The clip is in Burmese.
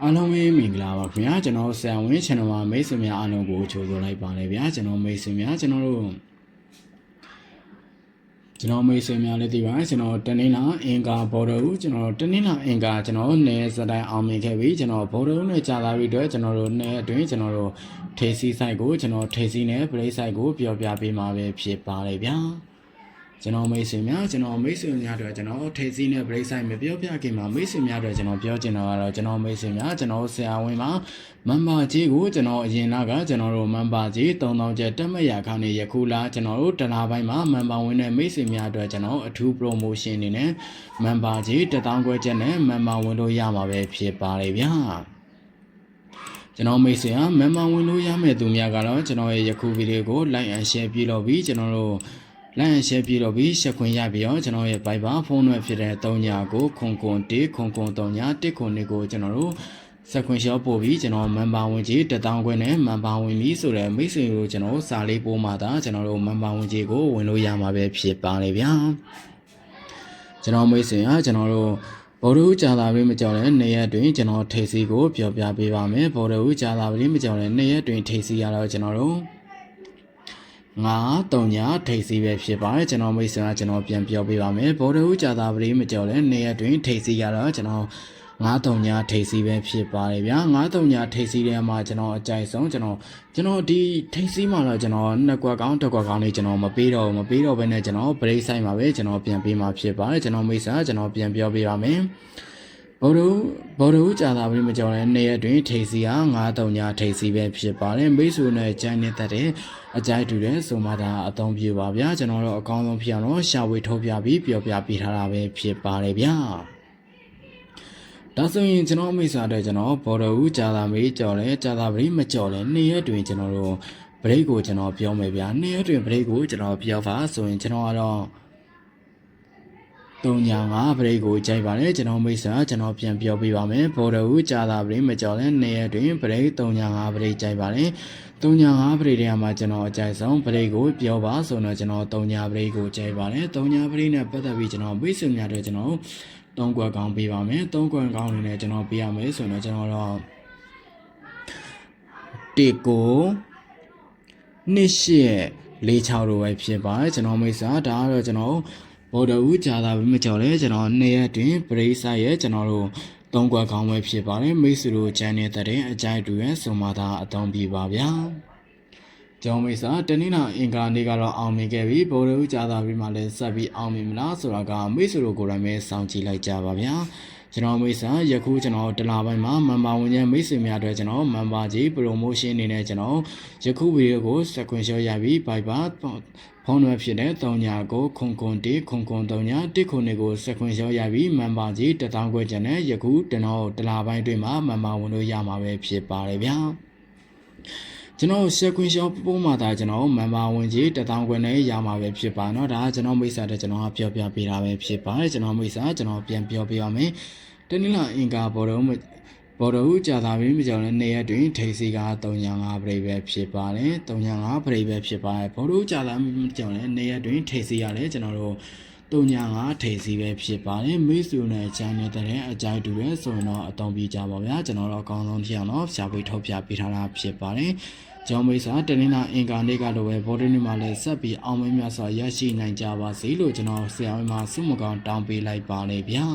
အားလုံးပဲမင်္ဂလာပါခင်ဗျာကျွန်တော်ဆရာဝန် channel မှာမိတ်ဆွေများအားလုံးကိုကြိုဆိုလိုက်ပါတယ်ဗျာကျွန်တော်မိတ်ဆွေများကျွန်တော်မိတ်ဆွေများလည်းဒီပါကျွန်တော်တနင်္လာအင်္ဂါဘော်ဒူကျွန်တော်တနင်္လာအင်္ဂါကျွန်တော်နယ်စတိုင်းအောင်မြင်ခဲ့ပြီကျွန်တော်ဘော်ဒူနဲ့ကြာလာပြီးတော့ကျွန်တော်တို့နယ်အတွင်းကျွန်တော်တို့ထေးစီဆိုင်ကိုကျွန်တော်ထေးစီနဲ့ပရိတ်ဆိုင်ကိုပြောပြပေးမှာပဲဖြစ်ပါတယ်ဗျာကျွန်တော်မိတ်ဆွေများတို့ကျွန်တော်ထေးစီနဲ့ပရိတ်ဆိုင်မပြောပြခင်မှာမိတ်ဆွေများတို့ကျွန်တော်ပြောချင်တာကတော့ကျွန်တော်မိတ်ဆွေများကျွန်တော်ဆရာဝန်မှာမန်ပါကြီးကိုကျွန်တော်အရင်ကကျွန်တော်တို့မန်ပါကြီး3000ကျပ်တက်မရခါနေယခုလာကျွန်တော်တို့တလားပိုင်းမှာမန်ပါဝင်တဲ့မိတ်ဆွေများတို့ကျွန်တော်အထူး promotion နေနဲ့မန်ပါကြီး1000ခွဲကျပ်နဲ့မန်ပါဝင်လို့ရမှာပဲဖြစ်ပါတယ်ဗျာကျွန်တော်မိတ်ဆွေဟာမန်ပါဝင်လို့ရမယ့်သူများကတော့ကျွန်တော်ရဲ့ယခုဗီဒီယိုကို like and share ပြုလုပ်ပြီးကျွန်တော်တို့လိုက်ရှယ်ပြလို့ပြီးရှက်ခွင့်ရပြီးတော့ကျွန်တော်ရဲ့ Viber ဖုန်းနံပါတ်ဖြစ်တဲ့3ညာကိုခွန်ခွန်1ခွန်ခွန်3ညာ1ခွန်2ကိုကျွန်တော်တို့ဆက်ခွင့်ရှော့ပို့ပြီးကျွန်တော်မန်ပါဝင်ကြီး1000ခွဲနဲ့မန်ပါဝင်ပြီးဆိုတဲ့မိတ်ဆွေကိုကျွန်တော်စာလေးပို့မှသာကျွန်တော်တို့မန်ပါဝင်ကြီးကိုဝင်လို့ရမှာပဲဖြစ်ပါလေဗျာကျွန်တော်မိတ်ဆွေဟာကျွန်တော်တို့ဘော်ဒူကြာလာပြီးမကြောက်တဲ့နေရက်တွင်ကျွန်တော်ထေစီကိုပြောပြပေးပါမယ်ဘော်ဒူကြာလာပြီးမကြောက်တဲ့နေရက်တွင်ထေစီရတော့ကျွန်တော်တို့3ညထိပ်စီပဲဖြစ်ပါတယ်ကျွန်တော်မိတ်ဆွေကကျွန်တော်ပြန်ပြောပြပါမယ်ဘော်ဒူကြာတာပရိမကြော်လဲနေရက်တွင်ထိပ်စီရတော့ကျွန်တော်3ညထိပ်စီပဲဖြစ်ပါတယ်ဗျာ3ညထိပ်စီထဲမှာကျွန်တော်အကြိုက်ဆုံးကျွန်တော်ဒီထိပ်စီမှာတော့ကျွန်တော်2ကွက်ကောင်း1ကွက်ကောင်းလေးကျွန်တော်မပေးတော့ဘဲနဲ့ကျွန်တော်ပရိတ်ဆိုင်မှာပဲကျွန်တော်ပြန်ပေးမှာဖြစ်ပါတယ်ကျွန်တော်မိတ်ဆွေကကျွန်တော်ပြန်ပြောပြပါမယ်ဘော်ဒူကြာတာပြီးမကြော်လဲနေရက်တွင်ထိပ်စီက3ညထိပ်စီပဲဖြစ်ပါတယ်မိတ်ဆွေနဲ့ကြိုင်းနေတဲ့အကြိုက်တူတဲ့ဆိုမှဒါအသုံးပြုပါဗျာကျွန်တော်တို့အကောင်းဆုံးဖြစ်အောင်တော့ရှာဝေထုတ်ပြပြီးပြောပြပေးထားတာပဲဖြစ်ပါတယ်ဗျာဒါဆိုရင်ကျွန်တော်မိတ်ဆွေတို့ကျွန်တော်ဘော်ဒူကြာတာမေးကြော်လဲကြာတာပြီးမကြော်လဲနေရက်တွင်ကျွန်တော်တို့ဘရိတ်ကိုကျွန်တော်ပြောမယ်ဗျာနေရက်တွင်ဘရိတ်ကိုကျွန်တော်ပြောပါဆိုရင်ကျွန်တော်ကတော့3ညာ5ပရိတ်ကိုကြိုက်ပါတယ်ကျွန်တော်မိတ်ဆွေကျွန်တော်ပြန်ပြောပြပါမယ်ဘော်ဒူကြာတာပြီးမကြော်လဲနေရက်တွင်ပရိတ်3ညာ5ပရိတ်ကြိုက်ပါတယ်3ညာ5ပရိတ်ထဲမှာကျွန်တော်အကြိုက်ဆုံးပရိတ်ကိုပြောပါဆိုတော့ကျွန်တော်3ညာပရိတ်ကိုကြိုက်ပါတယ်3ညာပရိတ်နဲ့ပတ်သက်ပြီးကျွန်တော်မိတ်ဆွေများတို့ကျွန်တော်3ကွက်ကောင်းပေးပါမယ်3ကွက်ကောင်းနေနဲ့ကျွန်တော်ပေးရမယ်ဆိုတော့ကျွန်တော်တော့1ကို2846တို့ပဲဖြစ်ပါတယ်ကျွန်တော်မိတ်ဆွေဒါကတော့ကျွန်တော်ဘော်ဒူကြာတာပဲမကြော်လဲကျွန်တော်2ရက်တွင်ပရိတ်ဆိုင်ရဲ့ကျွန်တော်တို့3ကွက်ကောင်းပဲဖြစ်ပါတယ်မိတ်ဆွေတို့ကျန်နေတဲ့အကြိုက်တူရဲ့ဆိုမှသာအသုံးပြပါဗျာကျောင်းမိတ်ဆွေတနင်္လာအင်္ဂါနေ့ကတော့အောင်မြင်ခဲ့ပြီဘော်ဒူကြာတာပြီးမှလည်းဆက်ပြီးအောင်မြင်မလားဆိုတာကမိတ်ဆွေတို့ကိုယ်တိုင်ပဲစောင့်ကြည့်လိုက်ကြပါဗျာကျွန်တော်မိတ်ဆွေယခုကျွန်တော်တလားပိုင်းမှာမန်ပါဝင်ရဲ့မိတ်ဆွေများအတွက်ကျွန်တော်မန်ပါကြီး promotion အနေနဲ့ကျွန်တော်ယခုဗီဒီယိုကိုစကွန်ရှော့ရပြီး Viber ဖုန်းနံပါတ်ဖြစ်တဲ့3ညာကိုခွန်ခွန်1ခွန်ခွန်3ညာ1ခွန်2ကိုစကွန်ရှော့ရပြီးမန်ပါကြီး1000ခွဲကျန်တဲ့ယခုကျွန်တော်တလားပိုင်းတွင်မှာမန်ပါဝင်လို့ရမှာပဲဖြစ်ပါတယ်ဗျာကျွန်တော်စကွန်ရှော့ပုံမှန်တာကျွန်တော်မန်ပါဝင်ကြီး1000ခွဲနဲ့ရမှာပဲဖြစ်ပါเนาะဒါကကျွန်တော်မိတ်ဆွေတဲ့ကျွန်တော်ပြောပြပေးတာပဲဖြစ်ပါတယ်ကျွန်တော်မိတ်ဆွေကျွန်တော်ပြန်ပြောပြရမယ်တနင်္လာအင်္ဂါဘော်ဒူကြာတာပြီးမကြော်လဲနေရက်တွင်ထိပ်စီက3ညာ5ပရိတ်ပဲဖြစ်ပါတယ်3ညာ5ပရိတ်ပဲဖြစ်ပါတယ်ဘော်ဒူကြာတာပြီးမကြော်လဲနေရက်တွင်ထိပ်စီရလဲကျွန်တော်တို့3ညာ5ထိပ်စီပဲဖြစ်ပါတယ်မိတ်ဆွေနဲ့ချန်နယ်တဲ့အကြိုက်တူရဲ့ဆိုရင်တော့အသုံးပြကြပါဗျာကျွန်တော်တို့အကောင်းဆုံးဖြစ်အောင်တော့ရှာဖွေထုတ်ပြပေးထားတာဖြစ်ပါတယ်ကျောင်းမိတ်ဆွေတနင်္လာအင်္ဂါနေ့ကလိုပဲဘော်ဒူနေ့မှာလည်းဆက်ပြီးအောင်မြင်စွာရရှိနိုင်ကြပါစေလို့ကျွန်တော်ဆရာဝန်မှာဆုမကောင်းတောင်းပေးလိုက်ပါလေဗျာ